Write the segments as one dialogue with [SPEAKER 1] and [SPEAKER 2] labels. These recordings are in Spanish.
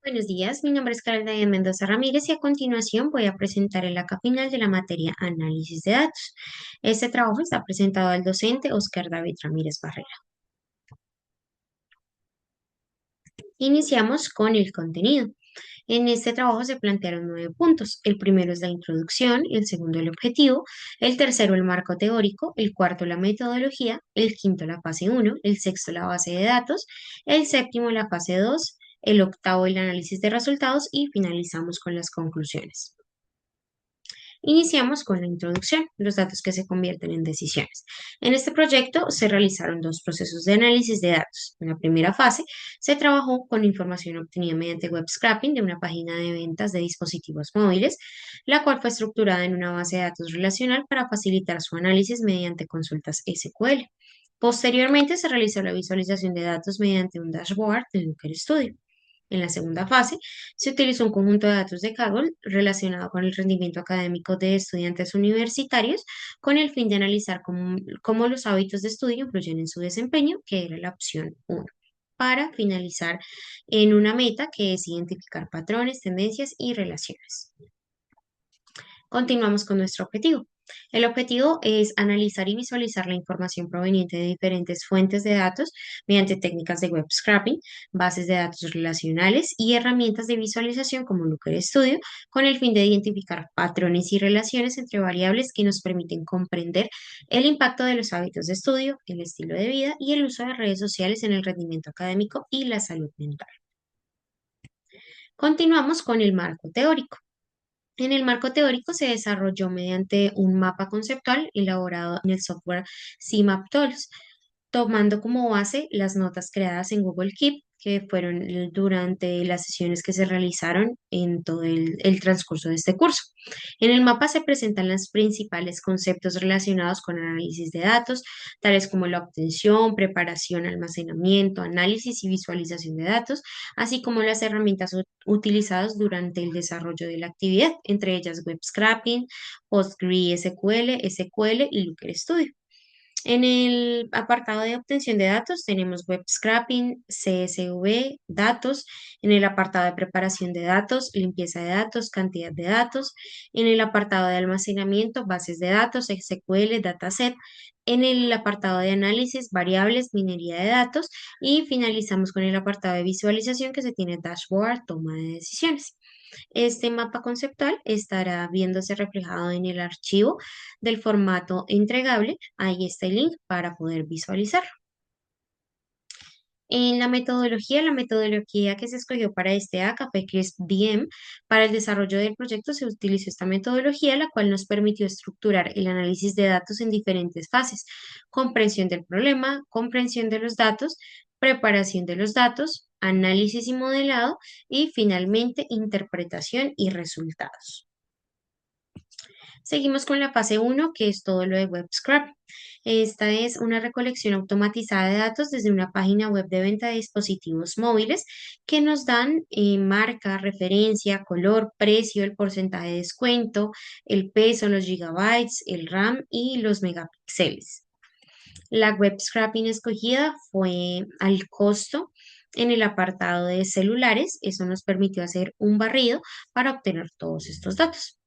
[SPEAKER 1] Buenos días, mi nombre es Carolina Mendoza Ramírez y a continuación voy a presentar el acta final de la materia Análisis de Datos. Este trabajo está presentado al docente Oscar David Ramírez Barrera. Iniciamos con el contenido. En este trabajo se plantearon 9 puntos. El primero es la introducción, el segundo el objetivo, el tercero el marco teórico, el cuarto la metodología, el quinto la fase uno, el sexto la base de datos, el séptimo la fase 2, el octavo el análisis de resultados y finalizamos con las conclusiones. Iniciamos con la introducción, los datos que se convierten en decisiones. En este proyecto se realizaron dos procesos de análisis de datos. En la primera fase se trabajó con información obtenida mediante web scraping de una página de ventas de dispositivos móviles, la cual fue estructurada en una base de datos relacional para facilitar su análisis mediante consultas SQL. Posteriormente se realizó la visualización de datos mediante un dashboard de Looker Studio. En la segunda fase, se utilizó un conjunto de datos de Kaggle relacionado con el rendimiento académico de estudiantes universitarios con el fin de analizar cómo los hábitos de estudio influyen en su desempeño, que era la opción uno, para finalizar en una meta que es identificar patrones, tendencias y relaciones. Continuamos con nuestro objetivo. El objetivo es analizar y visualizar la información proveniente de diferentes fuentes de datos mediante técnicas de web scraping, bases de datos relacionales y herramientas de visualización como Looker Studio, con el fin de identificar patrones y relaciones entre variables que nos permiten comprender el impacto de los hábitos de estudio, el estilo de vida y el uso de redes sociales en el rendimiento académico y la salud mental. Continuamos con el marco teórico. En el marco teórico se desarrolló mediante un mapa conceptual elaborado en el software CMAP Tools, tomando como base las notas creadas en Google Keep, que fueron durante las sesiones que se realizaron en todo el transcurso de este curso. En el mapa se presentan los principales conceptos relacionados con análisis de datos, tales como la obtención, preparación, almacenamiento, análisis y visualización de datos, así como las herramientas utilizadas durante el desarrollo de la actividad, entre ellas web scraping, PostgreSQL, SQL y Looker Studio. En el apartado de obtención de datos tenemos web scraping, CSV, datos. En el apartado de preparación de datos, limpieza de datos, cantidad de datos. En el apartado de almacenamiento, bases de datos, SQL, dataset. En el apartado de análisis, variables, minería de datos. Y finalizamos con el apartado de visualización que se tiene dashboard, toma de decisiones. Este mapa conceptual estará viéndose reflejado en el archivo del formato entregable. Ahí está el link para poder visualizarlo. En la metodología que se escogió para este ACA fue CRISP-DM. Para el desarrollo del proyecto se utilizó esta metodología, la cual nos permitió estructurar el análisis de datos en diferentes fases: comprensión del problema, comprensión de los datos, preparación de los datos, análisis y modelado, y finalmente interpretación y resultados. Seguimos con la fase uno, que es todo lo de web scrap. Esta es una recolección automatizada de datos desde una página web de venta de dispositivos móviles que nos dan marca, referencia, color, precio, el porcentaje de descuento, el peso, los gigabytes, el RAM y los megapíxeles. La web scrapping escogida fue al costo en el apartado de celulares. Eso nos permitió hacer un barrido para obtener todos estos datos.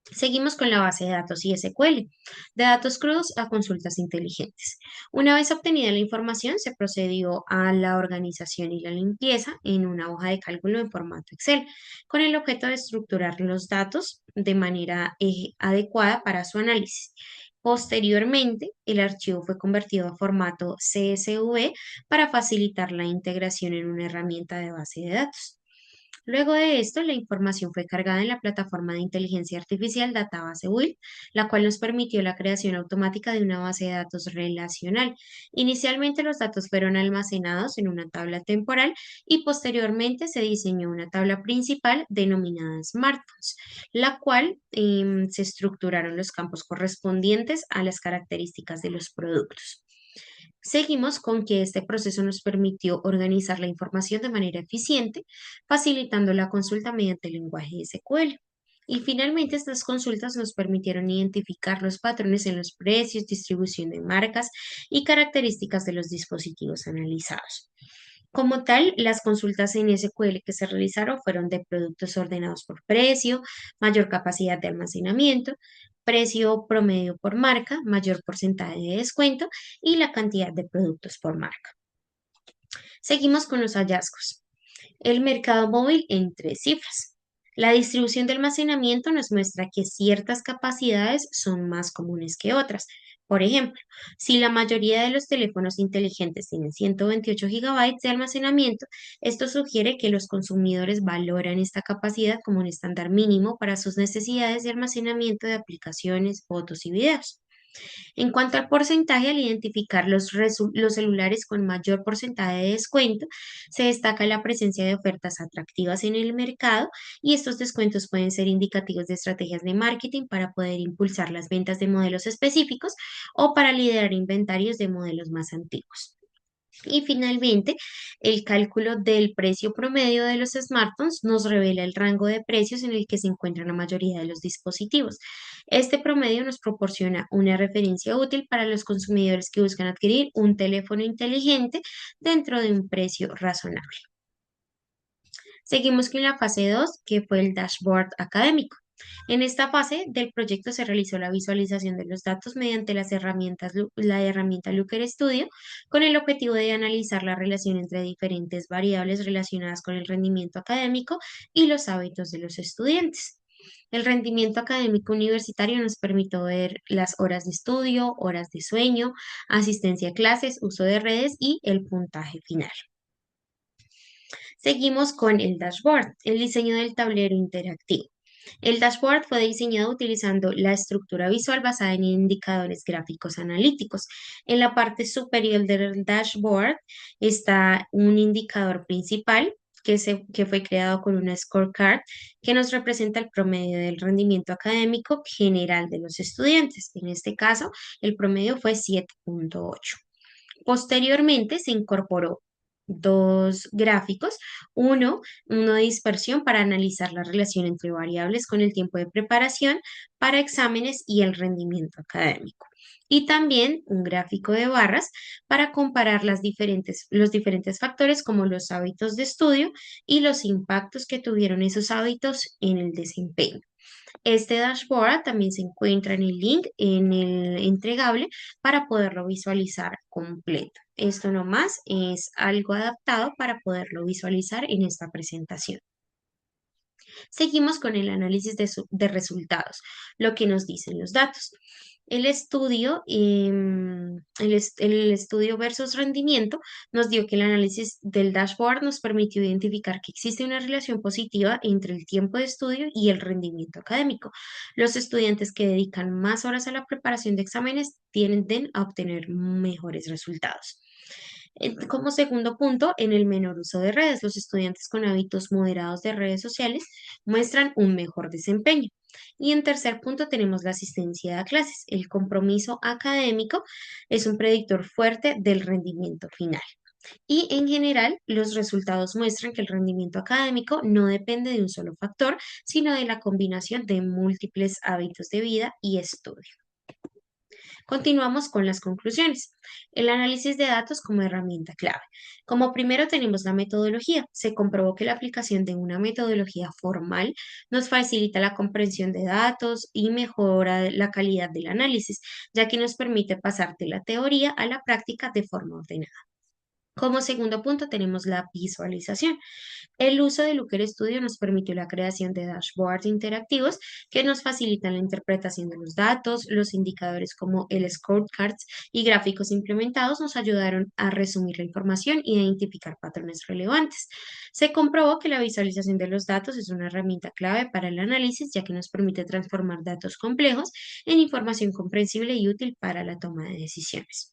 [SPEAKER 1] Seguimos con la base de datos y SQL, de datos crudos a consultas inteligentes. Una vez obtenida la información, se procedió a la organización y la limpieza en una hoja de cálculo en formato Excel, con el objeto de estructurar los datos de manera adecuada para su análisis. Posteriormente, el archivo fue convertido a formato CSV para facilitar la integración en una herramienta de base de datos. Luego de esto, la información fue cargada en la plataforma de inteligencia artificial Database Build, la cual nos permitió la creación automática de una base de datos relacional. Inicialmente, los datos fueron almacenados en una tabla temporal y posteriormente se diseñó una tabla principal denominada Smartphones, la cual se estructuraron los campos correspondientes a las características de los productos. Seguimos con que este proceso nos permitió organizar la información de manera eficiente, facilitando la consulta mediante el lenguaje SQL. Y finalmente, estas consultas nos permitieron identificar los patrones en los precios, distribución de marcas y características de los dispositivos analizados. Como tal, las consultas en SQL que se realizaron fueron de productos ordenados por precio, mayor capacidad de almacenamiento, precio promedio por marca, mayor porcentaje de descuento y la cantidad de productos por marca. Seguimos con los hallazgos. El mercado móvil en tres cifras. La distribución de almacenamiento nos muestra que ciertas capacidades son más comunes que otras. Por ejemplo, si la mayoría de los teléfonos inteligentes tienen 128 gigabytes de almacenamiento, esto sugiere que los consumidores valoran esta capacidad como un estándar mínimo para sus necesidades de almacenamiento de aplicaciones, fotos y videos. En cuanto al porcentaje, al identificar los celulares con mayor porcentaje de descuento, se destaca la presencia de ofertas atractivas en el mercado y estos descuentos pueden ser indicativos de estrategias de marketing para poder impulsar las ventas de modelos específicos o para liderar inventarios de modelos más antiguos. Y finalmente, el cálculo del precio promedio de los smartphones nos revela el rango de precios en el que se encuentran la mayoría de los dispositivos. Este promedio nos proporciona una referencia útil para los consumidores que buscan adquirir un teléfono inteligente dentro de un precio razonable. Seguimos con la fase 2, que fue el dashboard académico. En esta fase del proyecto se realizó la visualización de los datos mediante la herramienta Looker Studio con el objetivo de analizar la relación entre diferentes variables relacionadas con el rendimiento académico y los hábitos de los estudiantes. El rendimiento académico universitario nos permitió ver las horas de estudio, horas de sueño, asistencia a clases, uso de redes y el puntaje final. Seguimos con el dashboard, el diseño del tablero interactivo. El dashboard fue diseñado utilizando la estructura visual basada en indicadores gráficos analíticos. En la parte superior del dashboard está un indicador principal que fue creado con una scorecard que nos representa el promedio del rendimiento académico general de los estudiantes. En este caso, el promedio fue 7.8. Posteriormente se incorporó dos gráficos, uno de dispersión para analizar la relación entre variables con el tiempo de preparación para exámenes y el rendimiento académico. Y también un gráfico de barras para comparar los diferentes factores como los hábitos de estudio y los impactos que tuvieron esos hábitos en el desempeño. Este dashboard también se encuentra en el link en el entregable para poderlo visualizar completo. Esto nomás es algo adaptado para poderlo visualizar en esta presentación. Seguimos con el análisis de resultados, lo que nos dicen los datos. El estudio versus rendimiento nos dio que el análisis del dashboard nos permitió identificar que existe una relación positiva entre el tiempo de estudio y el rendimiento académico. Los estudiantes que dedican más horas a la preparación de exámenes tienden a obtener mejores resultados. Como segundo punto, en el menor uso de redes, los estudiantes con hábitos moderados de redes sociales muestran un mejor desempeño. Y en tercer punto tenemos la asistencia a clases. El compromiso académico es un predictor fuerte del rendimiento final. Y en general, los resultados muestran que el rendimiento académico no depende de un solo factor, sino de la combinación de múltiples hábitos de vida y estudio. Continuamos con las conclusiones. El análisis de datos como herramienta clave. Como primero tenemos la metodología. Se comprobó que la aplicación de una metodología formal nos facilita la comprensión de datos y mejora la calidad del análisis, ya que nos permite pasar de la teoría a la práctica de forma ordenada. Como segundo punto tenemos la visualización. El uso de Looker Studio nos permitió la creación de dashboards interactivos que nos facilitan la interpretación de los datos, los indicadores como el scorecards y gráficos implementados nos ayudaron a resumir la información e identificar patrones relevantes. Se comprobó que la visualización de los datos es una herramienta clave para el análisis, ya que nos permite transformar datos complejos en información comprensible y útil para la toma de decisiones.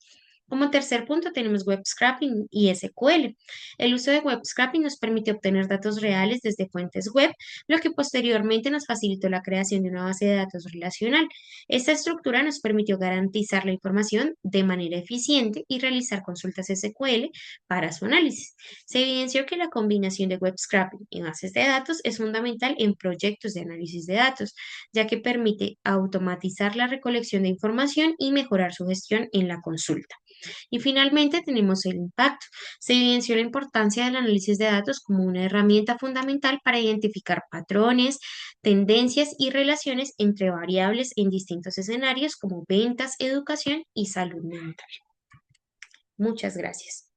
[SPEAKER 1] Como tercer punto tenemos web scraping y SQL. El uso de web scraping nos permite obtener datos reales desde fuentes web, lo que posteriormente nos facilitó la creación de una base de datos relacional. Esta estructura nos permitió garantizar la información de manera eficiente y realizar consultas SQL para su análisis. Se evidenció que la combinación de web scraping y bases de datos es fundamental en proyectos de análisis de datos, ya que permite automatizar la recolección de información y mejorar su gestión en la consulta. Y finalmente tenemos el impacto. Se evidenció la importancia del análisis de datos como una herramienta fundamental para identificar patrones, tendencias y relaciones entre variables en distintos escenarios como ventas, educación y salud mental. Muchas gracias.